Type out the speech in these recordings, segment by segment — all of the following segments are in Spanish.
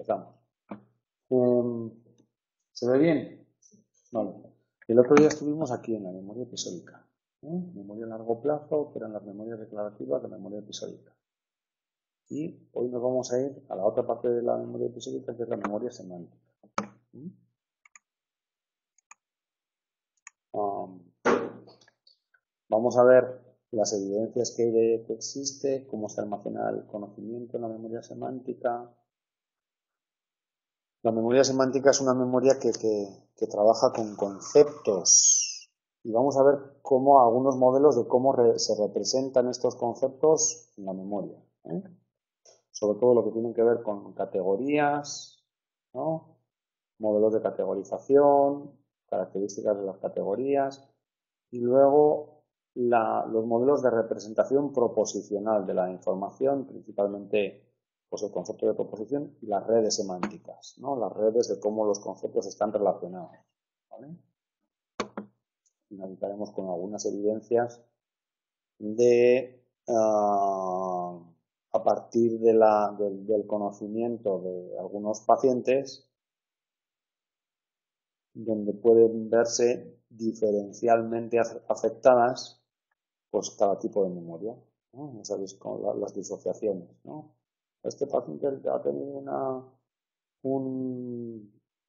empezamos. ¿Se ve bien? Vale. El otro día estuvimos aquí en la memoria episódica. Memoria a largo plazo, que eran las memorias declarativas de memoria episódica. Y hoy nos vamos a ir a la otra parte de la memoria episódica, que es la memoria semántica. Vamos a ver las evidencias que hay de que existe, cómo se almacena el conocimiento en la memoria semántica. La memoria semántica es una memoria que trabaja con conceptos. Y vamos a ver cómo algunos modelos de cómo se representan estos conceptos en la memoria. Sobre todo lo que tiene que ver con categorías, ¿no? Modelos de categorización, características de las categorías, y luego los modelos de representación proposicional de la información, principalmente pues el concepto de proposición y las redes semánticas, ¿no? Las redes de cómo los conceptos están relacionados, ¿vale? Finalizaremos con algunas evidencias de a partir del conocimiento de algunos pacientes, donde pueden verse diferencialmente afectadas pues cada tipo de memoria, ¿no? Ya sabéis, con las disociaciones, ¿no? Este paciente ha tenido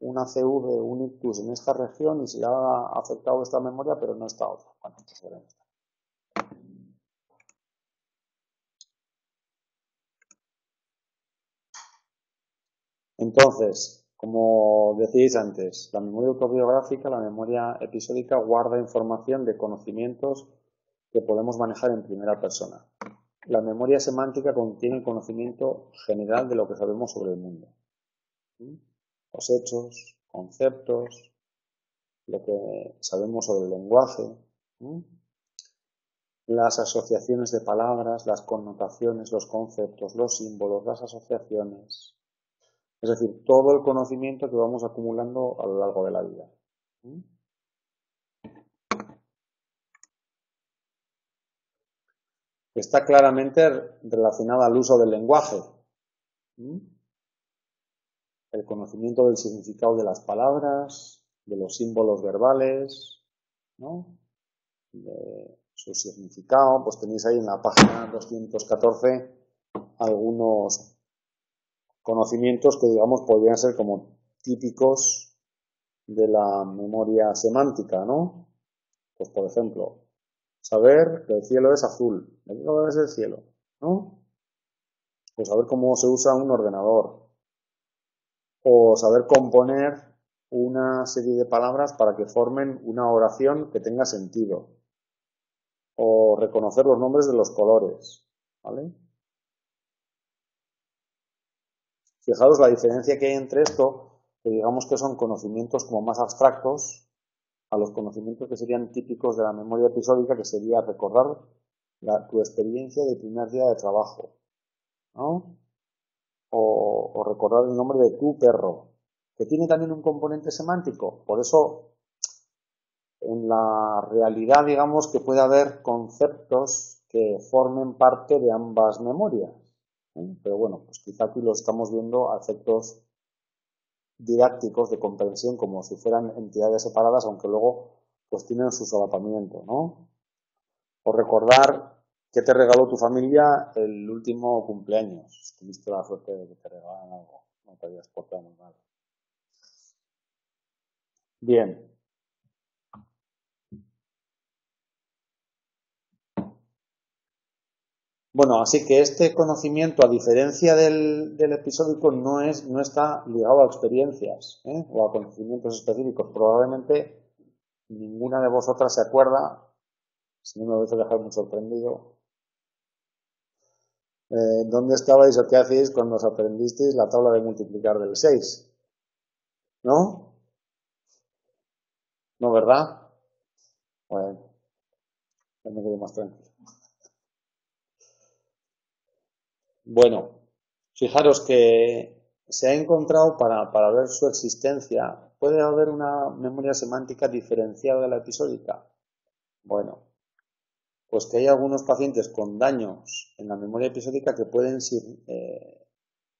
una CV, un ictus en esta región y se le ha afectado esta memoria, pero no esta otra. Bueno, pues veremos. Entonces, como decíais antes, la memoria autobiográfica, la memoria episódica, guarda información de conocimientos que podemos manejar en primera persona. La memoria semántica contiene conocimiento general de lo que sabemos sobre el mundo. Los hechos, conceptos, lo que sabemos sobre el lenguaje, las asociaciones de palabras, las connotaciones, los conceptos, los símbolos, las asociaciones. Es decir, todo el conocimiento que vamos acumulando a lo largo de la vida. Está claramente relacionada al uso del lenguaje. El conocimiento del significado de las palabras, de los símbolos verbales, ¿no? De su significado. Pues tenéis ahí en la página 214 algunos conocimientos que, digamos, podrían ser como típicos de la memoria semántica, ¿no? Pues, por ejemplo, saber que el cielo es azul. ¿De qué color es el cielo? ¿No? Pues saber cómo se usa un ordenador. O saber componer una serie de palabras para que formen una oración que tenga sentido. O reconocer los nombres de los colores, ¿vale? Fijaros la diferencia que hay entre esto, que digamos que son conocimientos como más abstractos, a los conocimientos que serían típicos de la memoria episódica, que sería recordar tu experiencia de primer día de trabajo, ¿no? O recordar el nombre de tu perro, que tiene también un componente semántico. Por eso, en la realidad, digamos que puede haber conceptos que formen parte de ambas memorias. Pero bueno, pues quizá aquí lo estamos viendo a efectos didácticos de comprensión, como si fueran entidades separadas, aunque luego pues tienen su solapamiento, ¿no? O recordar qué te regaló tu familia el último cumpleaños. Tuviste la suerte de que te regalaran algo, no te habías portado muy mal. Bien. Bueno, así que este conocimiento, a diferencia del episódico, no está ligado a experiencias, o a conocimientos específicos. Probablemente ninguna de vosotras se acuerda, si no me vais a dejar muy sorprendido, ¿dónde estabais o qué hacéis cuando os aprendisteis la tabla de multiplicar del 6? ¿No? ¿No, verdad? Bueno, ya me quedo más tranquilo. Bueno, fijaros que se ha encontrado para ver su existencia, ¿puede haber una memoria semántica diferenciada de la episódica? Bueno, pues que hay algunos pacientes con daños en la memoria episódica que pueden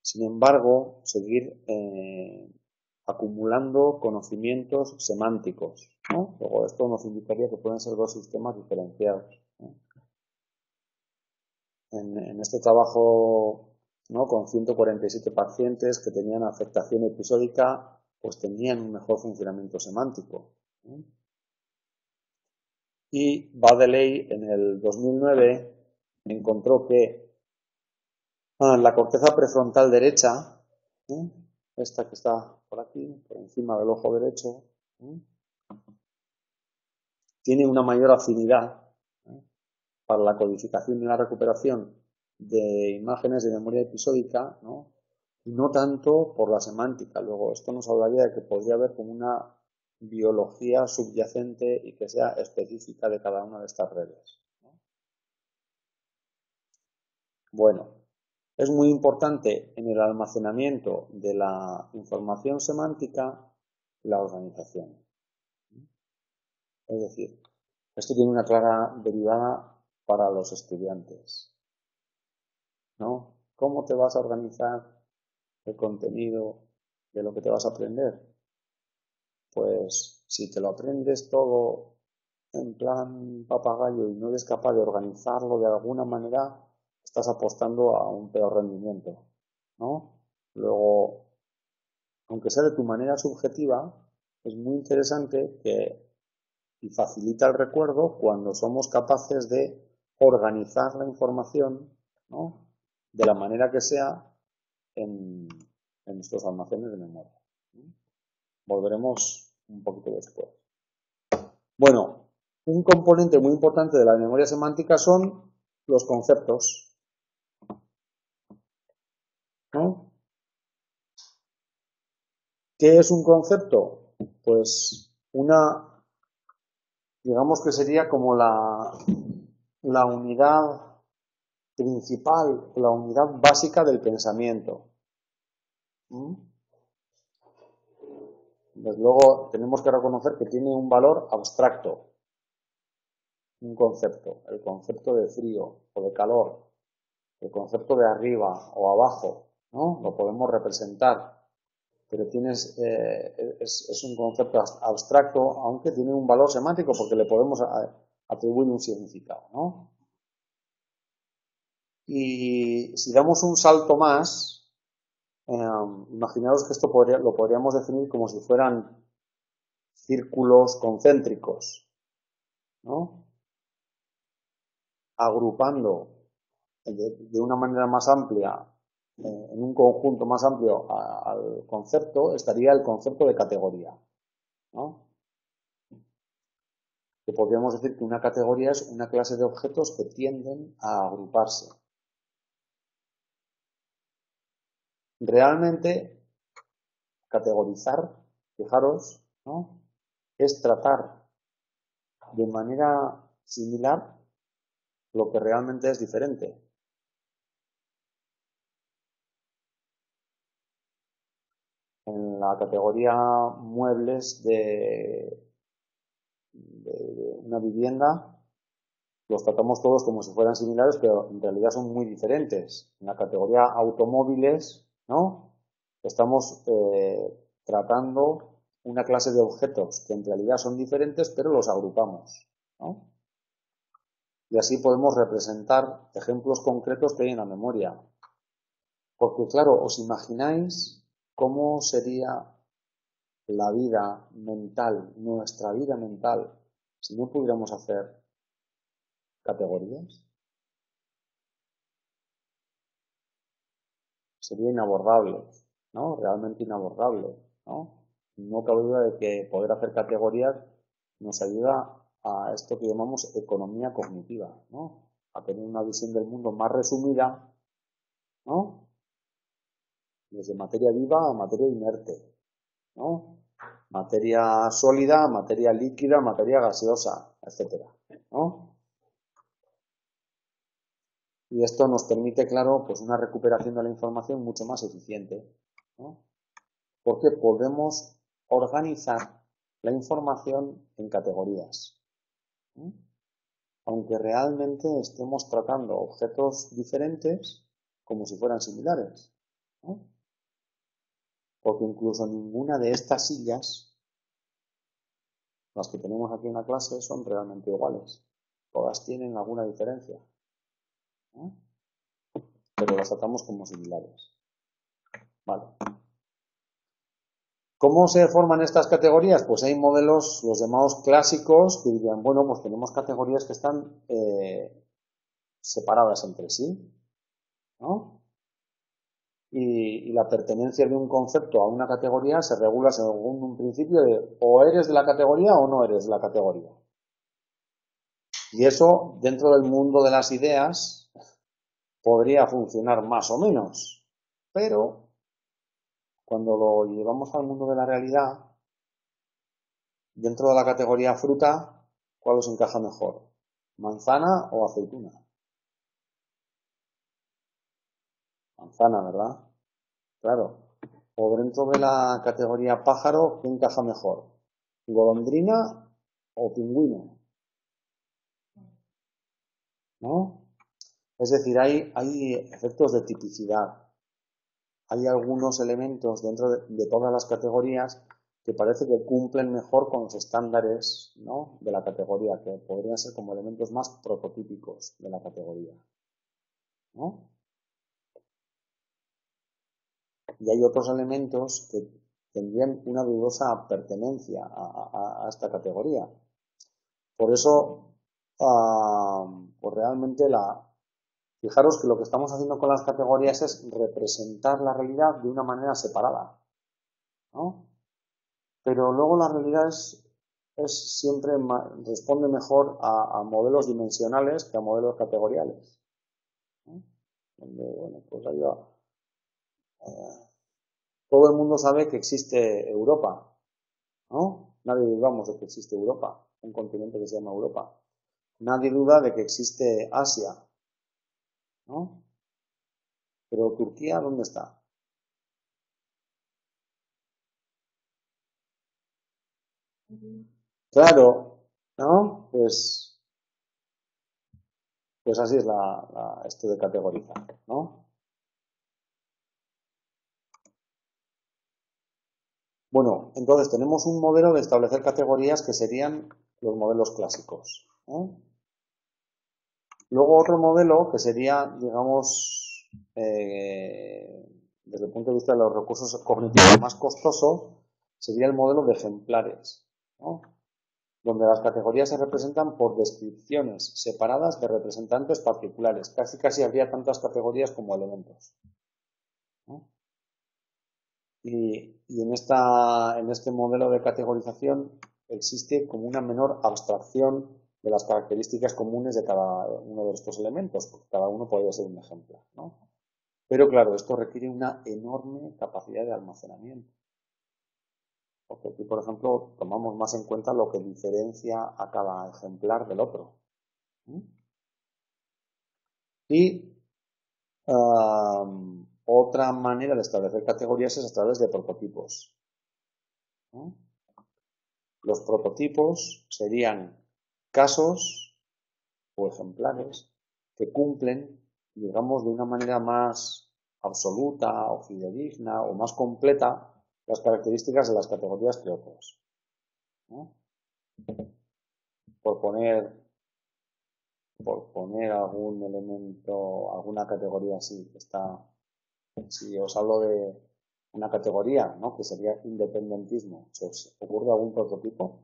sin embargo, seguir acumulando conocimientos semánticos, ¿no? Luego esto nos indicaría que pueden ser dos sistemas diferenciados, ¿no? En este trabajo, ¿no?, con 147 pacientes que tenían afectación episódica, pues tenían un mejor funcionamiento semántico, ¿no? Y Baddeley en el 2009 encontró que la corteza prefrontal derecha, ¿eh?, esta que está por aquí, por encima del ojo derecho, ¿eh?, tiene una mayor afinidad, ¿eh?, para la codificación y la recuperación de imágenes de memoria episódica, ¿no?, y no tanto por la semántica. Luego, esto nos hablaría de que podría haber como una biología subyacente y que sea específica de cada una de estas redes, ¿no? Bueno, es muy importante en el almacenamiento de la información semántica la organización. Es decir, esto tiene una clara derivada para los estudiantes, ¿no? ¿Cómo te vas a organizar el contenido de lo que te vas a aprender? Pues si te lo aprendes todo en plan papagayo y no eres capaz de organizarlo de alguna manera, estás apostando a un peor rendimiento, ¿no? Luego, aunque sea de tu manera subjetiva, es muy interesante y facilita el recuerdo cuando somos capaces de organizar la información, ¿no?, de la manera que sea en nuestros almacenes de memoria. Volveremos un poquito después. Bueno, un componente muy importante de la memoria semántica son los conceptos, ¿no? ¿Qué es un concepto? Pues digamos que sería como la unidad principal, la unidad básica del pensamiento. Desde luego tenemos que reconocer que tiene un valor abstracto, un concepto, el concepto de frío o de calor, el concepto de arriba o abajo, ¿no? Lo podemos representar, pero es un concepto abstracto, aunque tiene un valor semántico porque le podemos atribuir un significado, ¿no? Y si damos un salto más, imaginaos que esto lo podríamos definir como si fueran círculos concéntricos, ¿no?, agrupando de una manera más amplia, en un conjunto más amplio al concepto, estaría el concepto de categoría, ¿no? Que podríamos decir que una categoría es una clase de objetos que tienden a agruparse. Realmente, categorizar, fijaros, ¿no?, es tratar de manera similar lo que realmente es diferente. En la categoría muebles de una vivienda, los tratamos todos como si fueran similares, pero en realidad son muy diferentes. En la categoría automóviles, ¿no?, estamos tratando una clase de objetos que en realidad son diferentes, pero los agrupamos, ¿no? Y así podemos representar ejemplos concretos que hay en la memoria. Porque claro, ¿os imagináis cómo sería la vida mental, nuestra vida mental, si no pudiéramos hacer categorías? Sería inabordable, ¿no? Realmente inabordable, ¿no? No cabe duda de que poder hacer categorías nos ayuda a esto que llamamos economía cognitiva, ¿no? A tener una visión del mundo más resumida, ¿no?, desde materia viva a materia inerte, ¿no?, materia sólida, materia líquida, materia gaseosa, etcétera, ¿no? Y esto nos permite, claro, pues una recuperación de la información mucho más eficiente, ¿no?, porque podemos organizar la información en categorías, ¿no?, aunque realmente estemos tratando objetos diferentes como si fueran similares, ¿no? Porque incluso ninguna de estas sillas, las que tenemos aquí en la clase, son realmente iguales. Todas tienen alguna diferencia, ¿no? Pero las tratamos como similares. Vale. ¿Cómo se forman estas categorías? Pues hay modelos, los llamados clásicos, que dirían, bueno, pues tenemos categorías que están separadas entre sí, ¿no? Y la pertenencia de un concepto a una categoría se regula según un principio de o eres de la categoría o no eres de la categoría. Y eso, dentro del mundo de las ideas, podría funcionar más o menos, pero cuando lo llevamos al mundo de la realidad, dentro de la categoría fruta, ¿cuál os encaja mejor? ¿Manzana o aceituna? Manzana, ¿verdad? Claro. O dentro de la categoría pájaro, ¿qué encaja mejor? ¿Golondrina o pingüino? ¿No? Es decir, hay efectos de tipicidad. Hay algunos elementos dentro de todas las categorías que parece que cumplen mejor con los estándares, ¿no?, de la categoría, que podrían ser como elementos más prototípicos de la categoría, ¿no? Y hay otros elementos que tendrían una dudosa pertenencia a esta categoría. Por eso, pues realmente fijaros que lo que estamos haciendo con las categorías es representar la realidad de una manera separada, ¿no? Pero luego la realidad siempre responde mejor a modelos dimensionales que a modelos categoriales, ¿no? Donde, bueno, pues todo el mundo sabe que existe Europa, ¿no? Nadie dudamos de que existe Europa, un continente que se llama Europa. Nadie duda de que existe Asia, ¿no? Pero Turquía, ¿dónde está? Claro, ¿no? Pues así es esto de categorizar, ¿no? Bueno, entonces tenemos un modelo de establecer categorías que serían los modelos clásicos, ¿no? Luego otro modelo que sería, digamos, desde el punto de vista de los recursos cognitivos más costoso, sería el modelo de ejemplares, ¿no?, donde las categorías se representan por descripciones separadas de representantes particulares. Casi habría tantas categorías como elementos, ¿no? Y en este modelo de categorización existe como una menor abstracción de las características comunes de cada uno de estos elementos, porque cada uno podría ser un ejemplo, ¿no? Pero claro, esto requiere una enorme capacidad de almacenamiento. Porque aquí, por ejemplo, tomamos más en cuenta lo que diferencia a cada ejemplar del otro. Y otra manera de establecer categorías es a través de prototipos, ¿no? Los prototipos serían casos o ejemplares que cumplen, digamos, de una manera más absoluta o fidedigna o más completa las características de las categorías que otros, ¿no? Por poner algún elemento, alguna categoría así, si os hablo de una categoría, ¿no?, que sería independentismo, ¿se os ocurre algún prototipo?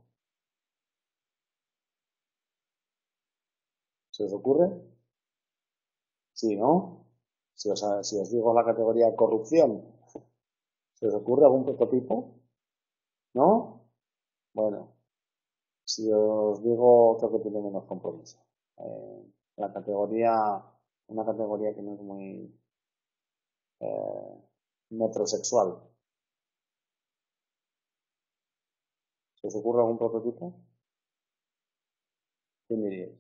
¿Se os ocurre? Sí, ¿no? Si os digo la categoría corrupción, ¿se os ocurre algún prototipo? ¿No? Bueno, si os digo otro que tiene menos compromiso. Una categoría que no es muy metrosexual. ¿Se os ocurre algún prototipo? ¿Qué diríais?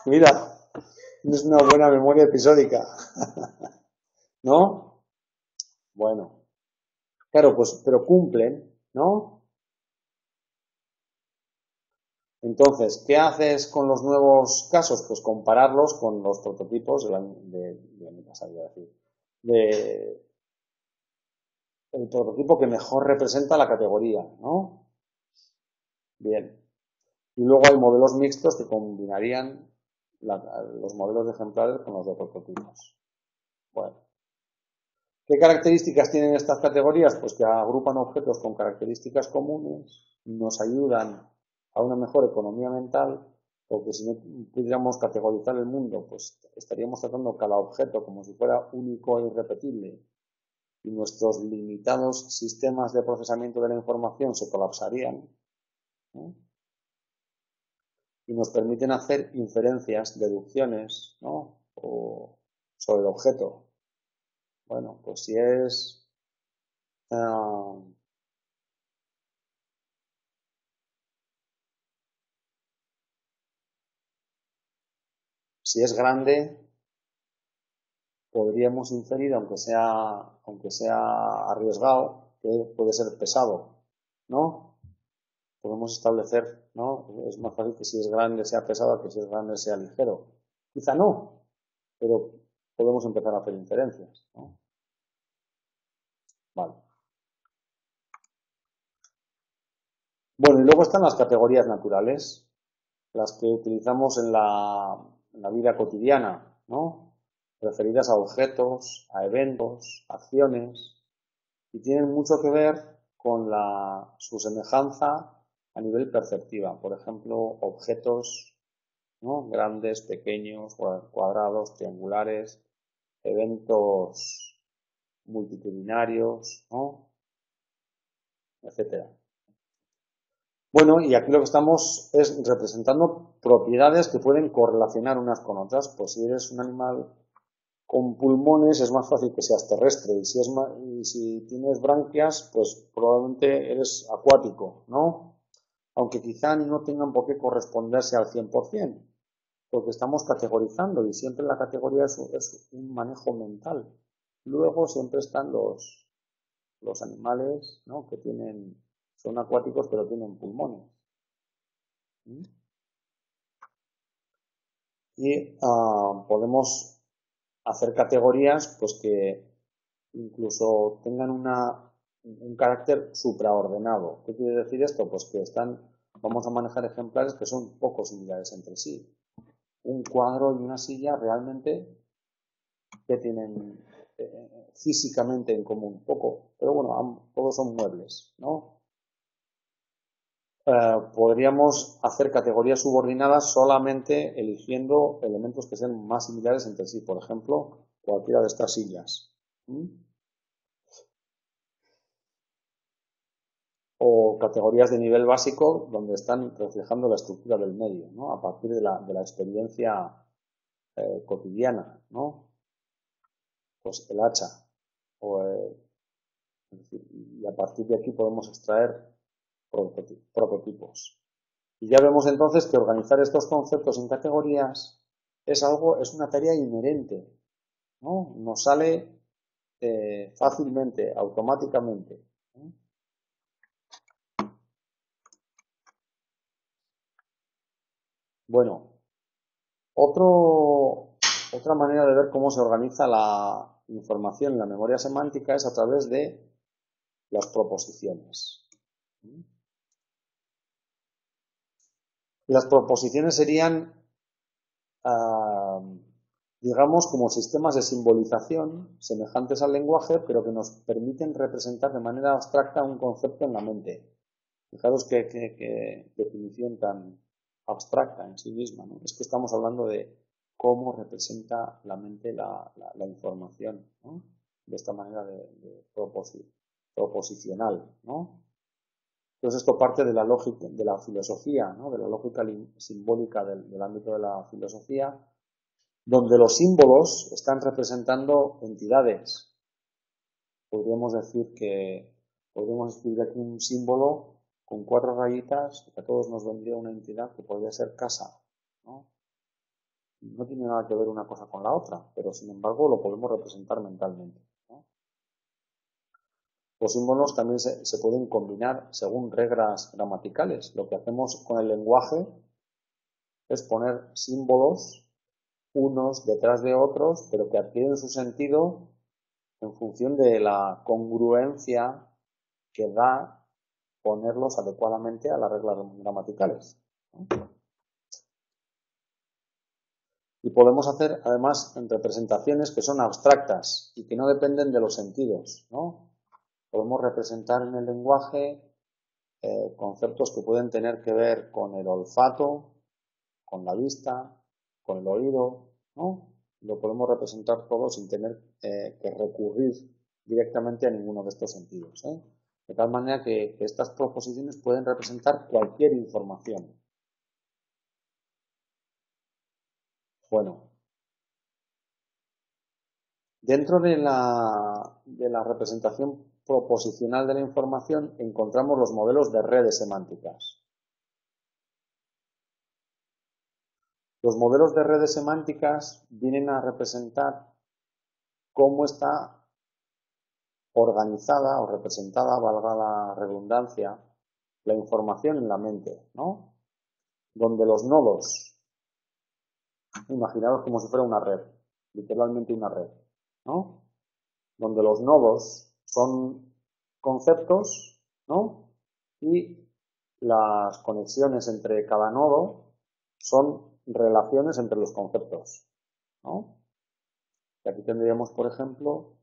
Mira, es una buena memoria episódica. ¿No? Bueno, claro, pues, pero cumplen, ¿no? Entonces, ¿qué haces con los nuevos casos? Pues compararlos con los prototipos del año pasado, iba a decir, el prototipo que mejor representa la categoría, ¿no? Bien. Y luego hay modelos mixtos que combinarían los modelos de ejemplares con los de prototipos. Bueno. ¿Qué características tienen estas categorías? Pues que agrupan objetos con características comunes, nos ayudan a una mejor economía mental, porque si no pudiéramos categorizar el mundo, pues estaríamos tratando cada objeto como si fuera único e irrepetible, y nuestros limitados sistemas de procesamiento de la información se colapsarían, ¿no? Y nos permiten hacer inferencias, deducciones, ¿no? Sobre el objeto. Bueno, pues si es grande, podríamos inferir, aunque sea arriesgado, que puede ser pesado, ¿no? Podemos establecer, ¿no? Es más fácil que si es grande sea pesado que si es grande sea ligero. Quizá no, pero podemos empezar a hacer inferencias, ¿no? Vale. Bueno, y luego están las categorías naturales, las que utilizamos en la vida cotidiana, ¿no? Referidas a objetos, a eventos, acciones, y tienen mucho que ver con su semejanza a nivel perceptiva. Por ejemplo, objetos, ¿no? Grandes, pequeños, cuadrados, triangulares, eventos multitudinarios, ¿no? Etcétera. Bueno, y aquí lo que estamos es representando propiedades que pueden correlacionar unas con otras. Pues si eres un animal con pulmones es más fácil que seas terrestre, y si tienes branquias, pues probablemente eres acuático, ¿no? Aunque quizá no tengan por qué corresponderse al 100%, porque estamos categorizando y siempre la categoría es un manejo mental. Luego siempre están los animales, ¿no? Que son acuáticos pero tienen pulmones. Y podemos hacer categorías pues que incluso tengan un carácter supraordenado. ¿Qué quiere decir esto? Pues que vamos a manejar ejemplares que son poco similares entre sí. Un cuadro y una silla realmente que tienen físicamente en común, poco, pero bueno, todos son muebles, ¿no? Podríamos hacer categorías subordinadas solamente eligiendo elementos que sean más similares entre sí, por ejemplo, cualquiera de estas sillas. O categorías de nivel básico donde están reflejando la estructura del medio, ¿no? A partir de la experiencia cotidiana, ¿no? Pues el hacha. Y a partir de aquí podemos extraer prototipos. Y ya vemos entonces que organizar estos conceptos en categorías es una tarea inherente, ¿no? Nos sale fácilmente, automáticamente, ¿no? Bueno, otra manera de ver cómo se organiza la información en la memoria semántica es a través de las proposiciones. Las proposiciones serían, digamos, como sistemas de simbolización semejantes al lenguaje, pero que nos permiten representar de manera abstracta un concepto en la mente. Fijaros qué definición tan abstracta en sí misma, ¿no? Es que estamos hablando de cómo representa la mente la información, ¿no? De esta manera de proposicional, ¿no? Entonces esto parte de la lógica, de la filosofía, ¿no? De la lógica simbólica del ámbito de la filosofía, donde los símbolos están representando entidades. Podríamos escribir aquí un símbolo con 4 rayitas, que a todos nos vendría una entidad que podría ser casa, ¿no? No tiene nada que ver una cosa con la otra, pero sin embargo lo podemos representar mentalmente, ¿no? Los símbolos también se pueden combinar según reglas gramaticales. Lo que hacemos con el lenguaje es poner símbolos unos detrás de otros, pero que adquieren su sentido en función de la congruencia que da ponerlos adecuadamente a las reglas gramaticales, ¿no? Y podemos hacer, además, representaciones que son abstractas y que no dependen de los sentidos, ¿no? Podemos representar en el lenguaje conceptos que pueden tener que ver con el olfato, con la vista, con el oído, ¿no? Lo podemos representar todo sin tener que recurrir directamente a ninguno de estos sentidos, ¿eh? De tal manera que estas proposiciones pueden representar cualquier información. Bueno, dentro de la representación proposicional de la información encontramos los modelos de redes semánticas. Los modelos de redes semánticas vienen a representar cómo está organizada o representada, valga la redundancia, la información en la mente, ¿no? Donde los nodos, imaginaos como si fuera una red, literalmente una red, ¿no? Donde los nodos son conceptos, ¿no? Y las conexiones entre cada nodo son relaciones entre los conceptos, ¿no? Y aquí tendríamos, por ejemplo,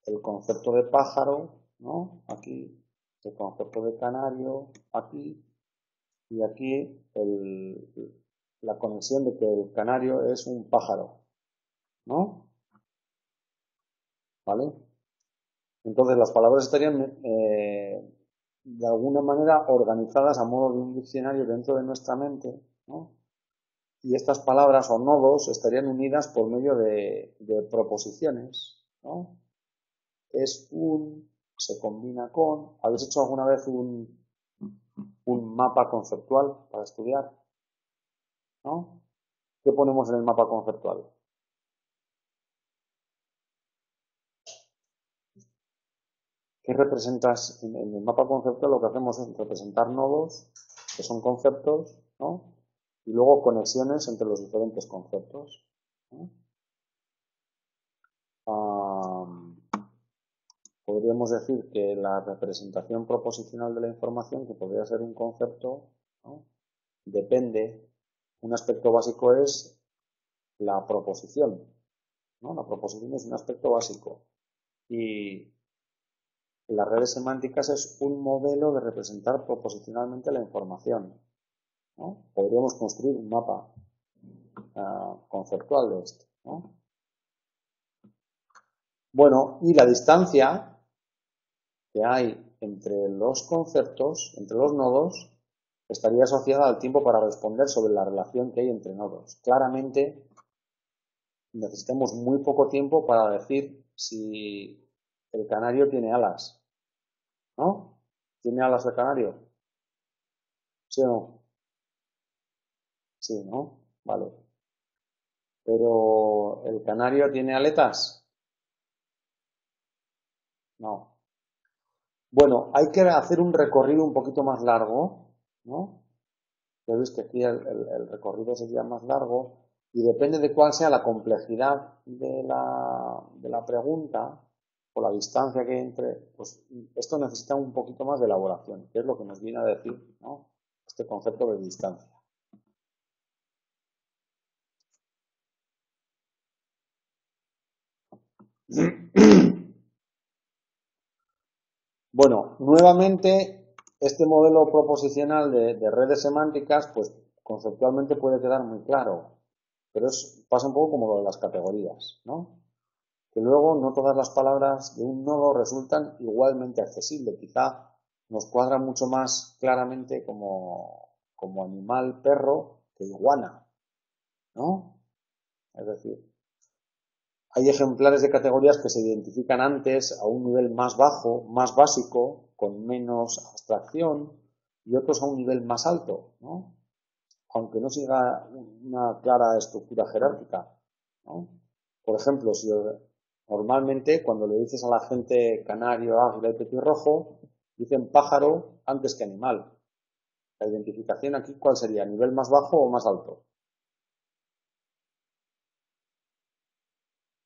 el concepto de pájaro, ¿no? Aquí, el concepto de canario, aquí, y aquí la conexión de que el canario es un pájaro, ¿no? ¿Vale? Entonces las palabras estarían de alguna manera organizadas a modo de un diccionario dentro de nuestra mente, ¿no? Y estas palabras o nodos estarían unidas por medio de proposiciones, ¿no? Es un, se combina con. ¿Habéis hecho alguna vez un mapa conceptual para estudiar? ¿No? ¿Qué ponemos en el mapa conceptual? ¿Qué representas? En el mapa conceptual lo que hacemos es representar nodos, que son conceptos, ¿no? Y luego conexiones entre los diferentes conceptos, ¿no? Podríamos decir que la representación proposicional de la información, que podría ser un concepto, ¿no? Depende, un aspecto básico es la proposición, ¿no? La proposición es un aspecto básico y las redes semánticas es un modelo de representar proposicionalmente la información, ¿no? Podríamos construir un mapa conceptual de esto, ¿no? Bueno, y la distancia que hay entre los conceptos, entre los nodos, estaría asociada al tiempo para responder sobre la relación que hay entre nodos. Claramente necesitamos muy poco tiempo para decir si el canario tiene alas, ¿no? ¿Tiene alas el canario? ¿Sí o no? Sí, ¿no? Vale. Pero ¿el canario tiene aletas? No. Bueno, hay que hacer un recorrido un poquito más largo, ¿no? Ya veis que aquí el recorrido sería más largo y depende de cuál sea la complejidad de la pregunta o la distancia que entre, pues esto necesita un poquito más de elaboración, que es lo que nos viene a decir, ¿no? Este concepto de distancia. Bueno, nuevamente, este modelo proposicional de redes semánticas, pues conceptualmente puede quedar muy claro, pero pasa un poco como lo de las categorías, ¿no? Que luego no todas las palabras de un nodo resultan igualmente accesibles. Quizá nos cuadra mucho más claramente como animal, perro, que iguana, ¿no? Es decir, hay ejemplares de categorías que se identifican antes a un nivel más bajo, más básico, con menos abstracción, y otros a un nivel más alto, ¿no? Aunque no siga una clara estructura jerárquica, ¿no? Por ejemplo, si normalmente cuando le dices a la gente canario, águila y petirrojo, dicen pájaro antes que animal. La identificación aquí, ¿cuál sería? ¿Nivel más bajo o más alto?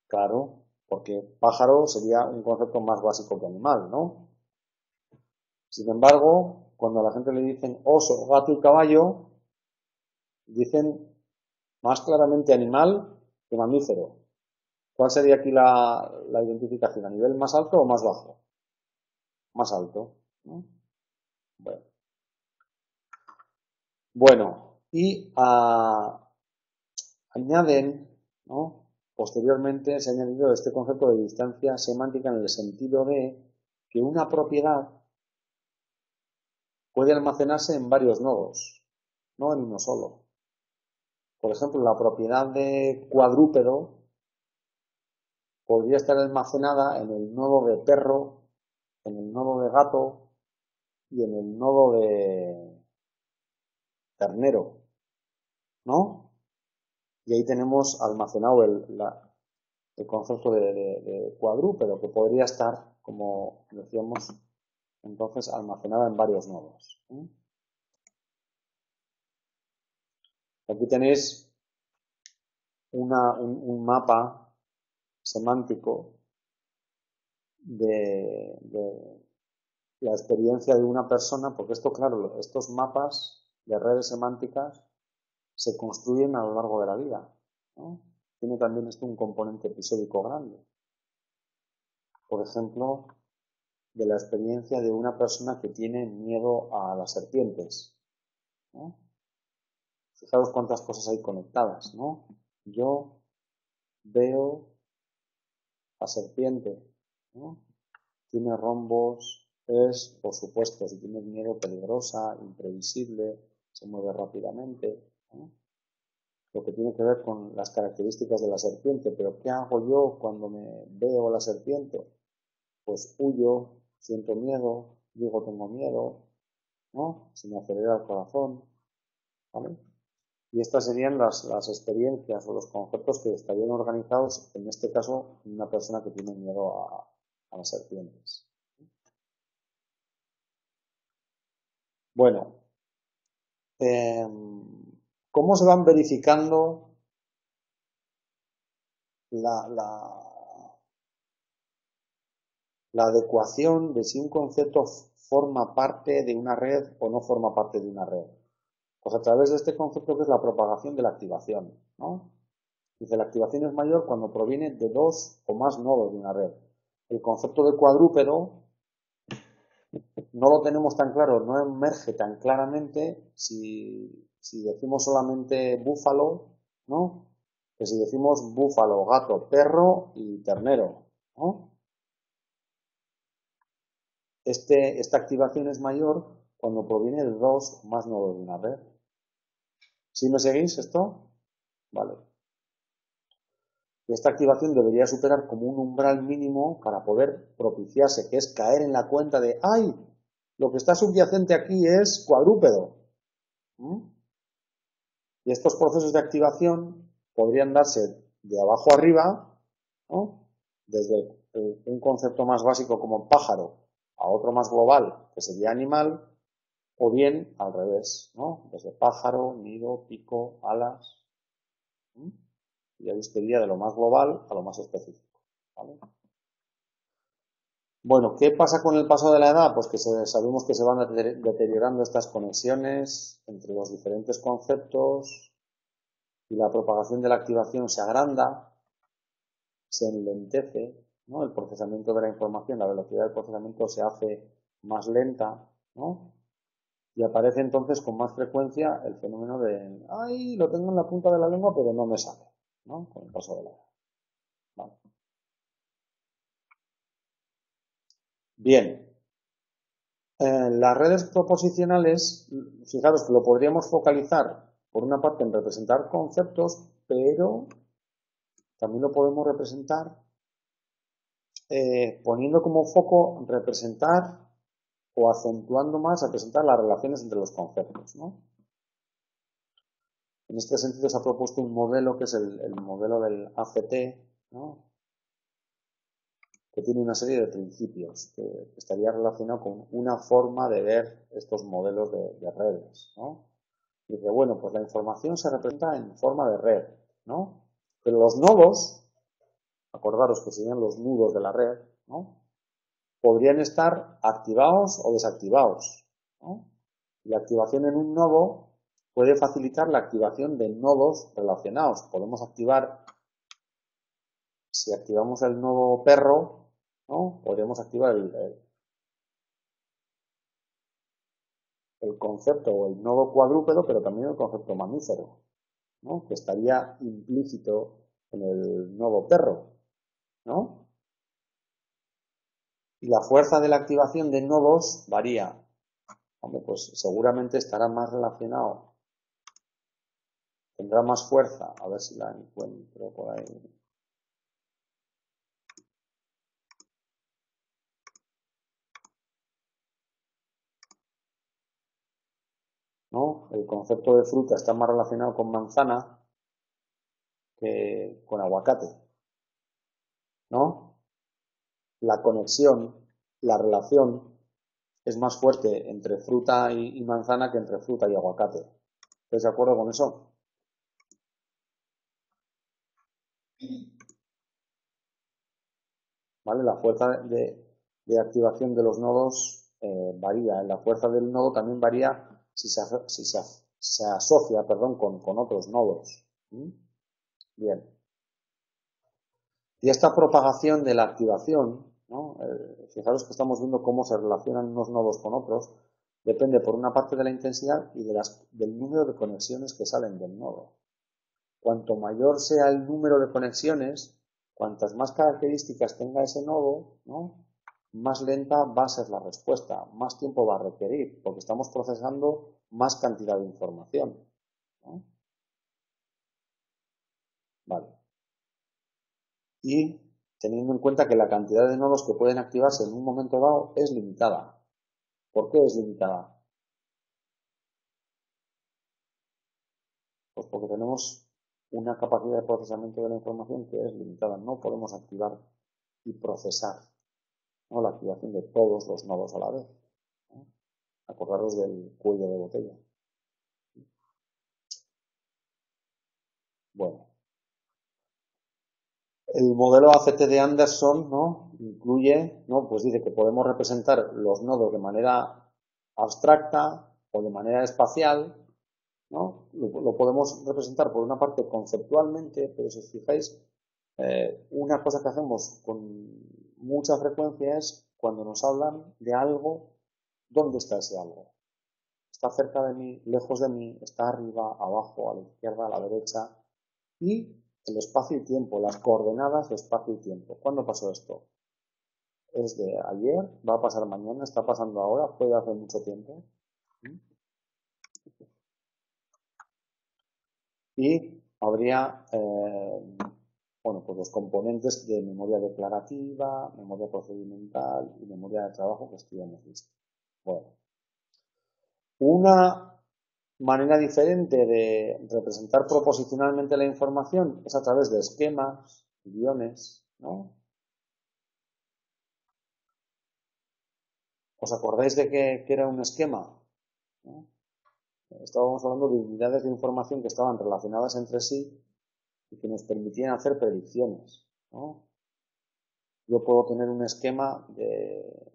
Claro, porque pájaro sería un concepto más básico que animal, ¿no? Sin embargo, cuando a la gente le dicen oso, gato y caballo, dicen más claramente animal que mamífero. ¿Cuál sería aquí la identificación? ¿A nivel más alto o más bajo? Más alto, ¿no? Bueno, y añaden, ¿no? Posteriormente se ha añadido este concepto de distancia semántica en el sentido de que una propiedad puede almacenarse en varios nodos, no en uno solo. Por ejemplo, la propiedad de cuadrúpedo podría estar almacenada en el nodo de perro, en el nodo de gato y en el nodo de ternero, ¿no? Y ahí tenemos almacenado el concepto de cuadrúpedo, que podría estar, como decíamos, entonces almacenada en varios nodos. Aquí tenéis un mapa semántico de la experiencia de una persona, porque esto, claro, estos mapas de redes semánticas se construyen a lo largo de la vida, ¿no? Tiene también esto un componente episódico grande. Por ejemplo, de la experiencia de una persona que tiene miedo a las serpientes, ¿no? Fijaos cuántas cosas hay conectadas, ¿no? Yo veo la serpiente, ¿no? Tiene rombos, es, por supuesto, si tienes miedo, peligrosa, imprevisible, se mueve rápidamente, ¿no? Lo que tiene que ver con las características de la serpiente. Pero ¿qué hago yo cuando me veo la serpiente? Pues huyo, siento miedo, digo tengo miedo, ¿no? Se me acelera el corazón, ¿vale? Y estas serían las experiencias o los conceptos que estarían organizados, en este caso, en una persona que tiene miedo a las serpientes. Bueno, ¿cómo se van verificando la adecuación de si un concepto forma parte de una red o no forma parte de una red? Pues a través de este concepto que es la propagación de la activación, ¿no? Dice, la activación es mayor cuando proviene de dos o más nodos de una red. El concepto de cuadrúpedo no lo tenemos tan claro, no emerge tan claramente si decimos solamente búfalo, ¿no? Que si decimos búfalo, gato, perro y ternero, ¿no? Esta activación es mayor cuando proviene de dos o más nodos de una red. ¿Sí me seguís esto? Vale. Esta activación debería superar como un umbral mínimo para poder propiciarse, que es caer en la cuenta de, ¡ay! Lo que está subyacente aquí es cuadrúpedo. Y estos procesos de activación podrían darse de abajo arriba, ¿no? Desde un concepto más básico como pájaro a otro más global, que sería animal, o bien al revés, ¿no? Desde pájaro, nido, pico, alas. Y ahí sería de lo más global a lo más específico, ¿vale? Bueno, ¿qué pasa con el paso de la edad? Pues que sabemos que se van deteriorando estas conexiones entre los diferentes conceptos y la propagación de la activación se agranda, se enlentece, ¿no? El procesamiento de la información, la velocidad del procesamiento se hace más lenta, ¿no? Y aparece entonces con más frecuencia el fenómeno de, ¡ay! Lo tengo en la punta de la lengua, pero no me sale, ¿no? Con el paso de la edad. Vale. Bien. Las redes proposicionales, fijaros que lo podríamos focalizar, por una parte, en representar conceptos, pero también lo podemos representar poniendo como foco representar o acentuando más, representar las relaciones entre los conceptos, ¿no? En este sentido se ha propuesto un modelo que es el modelo del ACT, ¿no? que tiene una serie de principios, que estaría relacionado con una forma de ver estos modelos de redes, ¿no? Dice, bueno, pues la información se representa en forma de red, ¿no? Pero los nodos, acordaros que serían los nudos de la red, ¿no? Podrían estar activados o desactivados, ¿no? La activación en un nodo puede facilitar la activación de nodos relacionados. Podemos activar, si activamos el nodo perro, ¿no? Podríamos activar el concepto o el nodo cuadrúpedo, pero también el concepto mamífero, ¿no? Que estaría implícito en el nodo perro, ¿no? Y la fuerza de la activación de nodos varía. Hombre, pues seguramente estará más relacionado, tendrá más fuerza, a ver si la encuentro por ahí. ¿No? El concepto de fruta está más relacionado con manzana que con aguacate, ¿no? La conexión, la relación es más fuerte entre fruta y manzana que entre fruta y aguacate. ¿Estáis de acuerdo con eso? ¿Vale? La fuerza de activación de los nodos varía. La fuerza del nodo también varía si se asocia, perdón, con otros nodos. Bien. Y esta propagación de la activación, ¿no? Fijaros que estamos viendo cómo se relacionan unos nodos con otros, depende por una parte de la intensidad y del número de conexiones que salen del nodo. Cuanto mayor sea el número de conexiones, cuantas más características tenga ese nodo, ¿no? Más lenta va a ser la respuesta, más tiempo va a requerir, porque estamos procesando más cantidad de información, ¿no? Vale. Y teniendo en cuenta que la cantidad de nodos que pueden activarse en un momento dado es limitada. ¿Por qué es limitada? Pues porque tenemos una capacidad de procesamiento de la información que es limitada. No podemos activar y procesar, ¿no? La activación de todos los nodos a la vez, ¿no? Acordaros del cuello de botella. Bueno, el modelo ACT de Anderson, ¿no? Incluye, ¿no? Pues dice que podemos representar los nodos de manera abstracta o de manera espacial, ¿no? Lo podemos representar por una parte conceptualmente, pero si os fijáis, una cosa que hacemos con mucha frecuencia es cuando nos hablan de algo, ¿dónde está ese algo? Está cerca de mí, lejos de mí, está arriba, abajo, a la izquierda, a la derecha. Y el espacio y tiempo, las coordenadas de espacio y tiempo. ¿Cuándo pasó esto? ¿Es de ayer? ¿Va a pasar mañana? ¿Está pasando ahora? ¿Puede hacer mucho tiempo? Y habría, bueno, pues los componentes de memoria declarativa, memoria procedimental y memoria de trabajo que estudiamos visto. Bueno, una manera diferente de representar proposicionalmente la información es a través de esquemas, guiones, ¿no? ¿Os acordáis de que era un esquema? ¿No? Estábamos hablando de unidades de información que estaban relacionadas entre sí y que nos permitían hacer predicciones, ¿no? Yo puedo tener un esquema de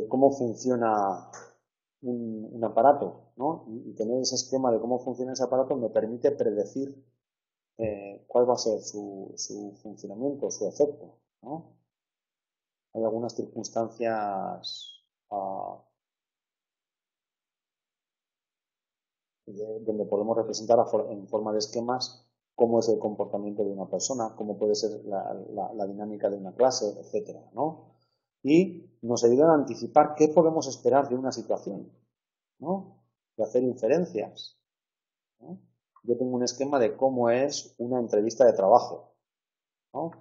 cómo funciona un aparato, ¿no? Y tener ese esquema de cómo funciona ese aparato me permite predecir cuál va a ser su funcionamiento, su efecto, ¿no? Hay algunas circunstancias donde podemos representar en forma de esquemas cómo es el comportamiento de una persona, cómo puede ser la dinámica de una clase, etcétera, ¿no? Y nos ayudan a anticipar qué podemos esperar de una situación, ¿no? De hacer inferencias, ¿no? Yo tengo un esquema de cómo es una entrevista de trabajo, ¿no?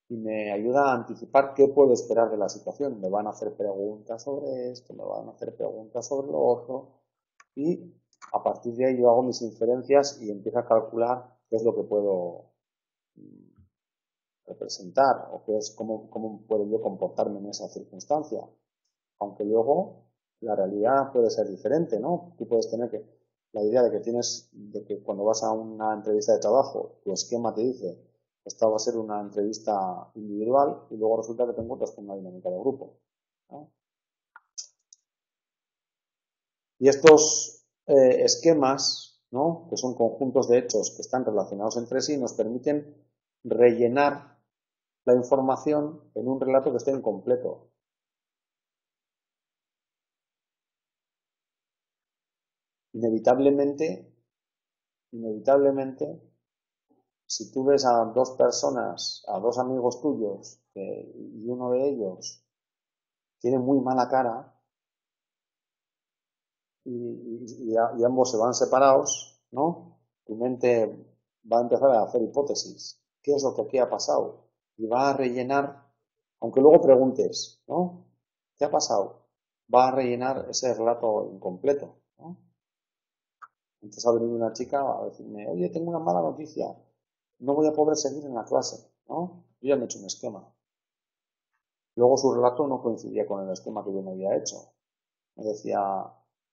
Y me ayuda a anticipar qué puedo esperar de la situación. Me van a hacer preguntas sobre esto, me van a hacer preguntas sobre lo otro, y a partir de ahí yo hago mis inferencias y empiezo a calcular qué es lo que puedo representar o qué es cómo puedo yo comportarme en esa circunstancia. Aunque luego la realidad puede ser diferente, ¿no? Tú puedes tener la idea de que cuando vas a una entrevista de trabajo, tu esquema te dice, esta va a ser una entrevista individual y luego resulta que te encuentras con una dinámica de grupo, ¿no? Y estos esquemas, ¿no? Que son conjuntos de hechos que están relacionados entre sí, nos permiten rellenar la información en un relato que esté incompleto. Inevitablemente, si tú ves a dos personas, a dos amigos tuyos, y uno de ellos tiene muy mala cara y ambos se van separados, ¿no? Tu mente va a empezar a hacer hipótesis. ¿Qué es lo que aquí ha pasado? Y va a rellenar, aunque luego preguntes, ¿no? ¿Qué ha pasado? Va a rellenar ese relato incompleto, ¿no? Entonces ha venido una chica a decirme, oye, tengo una mala noticia, no voy a poder seguir en la clase, ¿no? Yo ya me he hecho un esquema. Luego su relato no coincidía con el esquema que yo me había hecho. Me decía,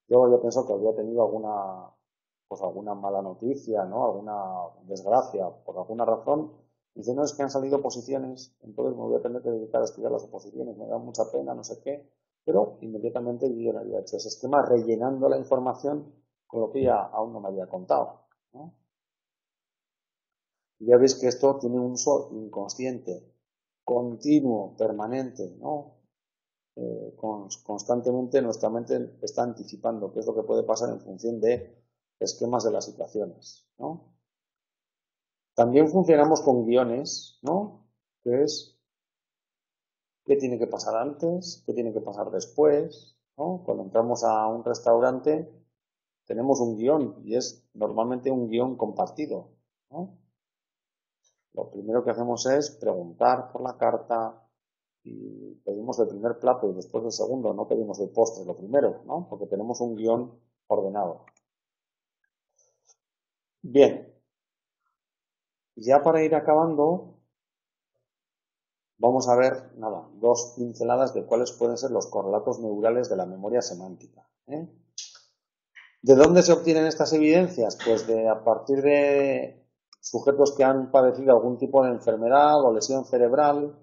yo había pensado que había tenido alguna mala noticia, ¿no? Alguna desgracia, por alguna razón. Dice, no, es que han salido oposiciones, entonces me voy a tener que dedicar a estudiar las oposiciones, me da mucha pena, no sé qué. Pero inmediatamente yo ya había hecho ese esquema rellenando la información con lo que ella aún no me había contado, ¿no? Y ya veis que esto tiene un uso inconsciente, continuo, permanente, ¿no? Constantemente nuestra mente está anticipando qué es lo que puede pasar en función de esquemas de las situaciones, ¿no? También funcionamos con guiones, ¿no? Que es qué tiene que pasar antes, qué tiene que pasar después, ¿no? Cuando entramos a un restaurante tenemos un guión y es normalmente un guión compartido, ¿no? Lo primero que hacemos es preguntar por la carta y pedimos el primer plato y después el segundo, no pedimos el postre, lo primero, ¿no? Porque tenemos un guión ordenado. Bien, ya para ir acabando, vamos a ver, nada, dos pinceladas de cuáles pueden ser los correlatos neurales de la memoria semántica, ¿eh? ¿De dónde se obtienen estas evidencias? Pues a partir de sujetos que han padecido algún tipo de enfermedad o lesión cerebral,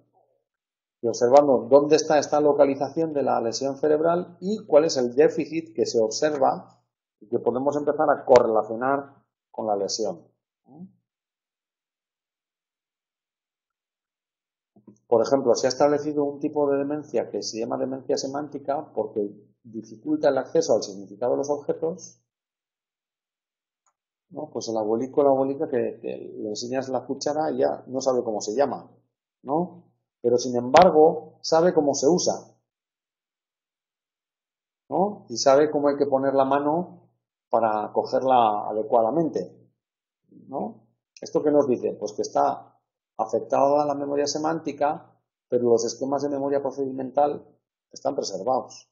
y observando dónde está esta localización de la lesión cerebral y cuál es el déficit que se observa y que podemos empezar a correlacionar con la lesión. Por ejemplo, se ha establecido un tipo de demencia que se llama demencia semántica porque dificulta el acceso al significado de los objetos, ¿no? Pues el abuelico o la abuelita que le enseñas la cuchara y ya no sabe cómo se llama, ¿no? Pero sin embargo sabe cómo se usa, ¿no? Y sabe cómo hay que poner la mano para cogerla adecuadamente, ¿no? ¿Esto qué nos dice? Pues que está afectada la memoria semántica, pero los esquemas de memoria procedimental están preservados,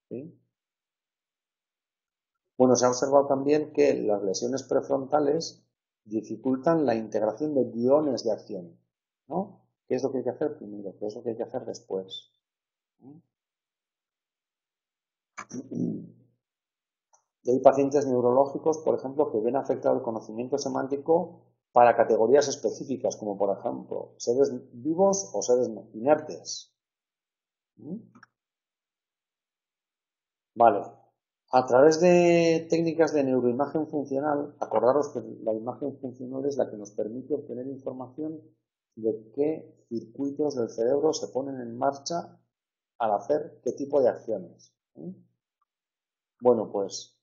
¿sí? Bueno, se ha observado también que las lesiones prefrontales dificultan la integración de guiones de acción, ¿no? ¿Qué es lo que hay que hacer primero? ¿Qué es lo que hay que hacer después? Y hay pacientes neurológicos, por ejemplo, que ven afectado el conocimiento semántico para categorías específicas, como por ejemplo, seres vivos o seres inertes. Vale. A través de técnicas de neuroimagen funcional, acordaros que la imagen funcional es la que nos permite obtener información de qué circuitos del cerebro se ponen en marcha al hacer qué tipo de acciones. Bueno, pues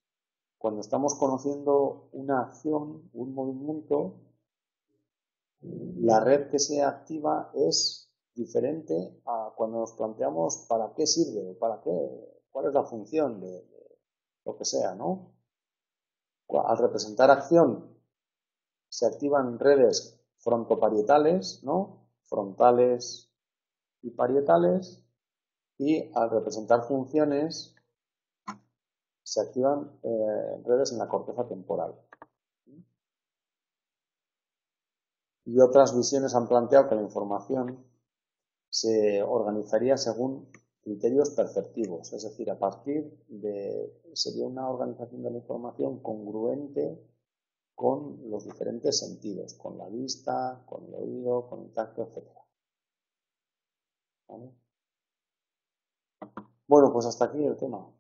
cuando estamos conociendo una acción, un movimiento, la red que se activa es diferente a cuando nos planteamos para qué sirve, para qué, cuál es la función de lo que sea, ¿no? Al representar acción se activan redes frontoparietales, ¿no? Frontales y parietales, y al representar funciones se activan redes en la corteza temporal. Y otras visiones han planteado que la información se organizaría según criterios perceptivos, es decir, a partir de, sería una organización de la información congruente con los diferentes sentidos, con la vista, con el oído, con el tacto, etc. ¿Vale? Bueno, pues hasta aquí el tema.